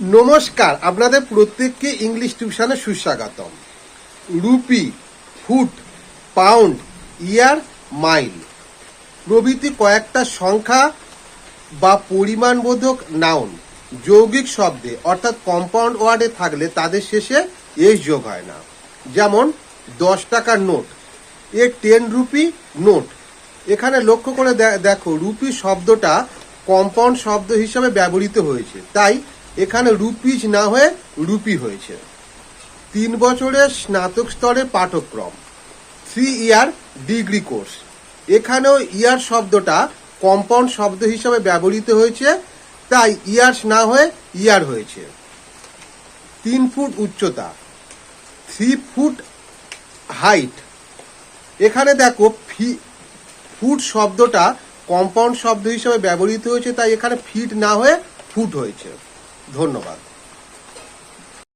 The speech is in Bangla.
নমস্কার, আপনাদের প্রত্যেককে ইংলিশ টিউশনে সুস্বাগতম। রুপি, ফুট, পাউন্ড, ইয়ার, মাইল প্রভৃতি কয়েকটা সংখ্যা বা পরিমাণবোধক নাউন যৌগিক শব্দে অর্থাৎ কম্পাউন্ড ওয়ার্ডে থাকলে তাদের শেষে এস যোগ হয় না। যেমন 10 টাকার নোট, এ 10 রুপি নোট। এখানে লক্ষ্য করে দেখো, রুপি শব্দটা কম্পাউন্ড শব্দ হিসাবে ব্যবহৃত হয়েছে, তাই এখানে রুপিজ না হয়ে রুপি হয়েছে। 3 বছরের স্নাতক স্তরের পাঠ্যক্রম, 3 ইয়ার ডিগ্রি কোর্স। এখানেও ইয়ার শব্দটা কম্পাউন্ড শব্দ হিসাবে ব্যবহৃত হয়েছে, তাই ইয়ার্স না হয়ে ইয়ার হয়েছে। 3 ফুট উচ্চতা, 3 ফুট হাইট। এখানে দেখো ফুট শব্দটা কম্পাউন্ড শব্দ হিসাবে ব্যবহৃত হয়েছে, তাই এখানে ফিট না হয়ে ফুট হয়েছে। ধন্যবাদ।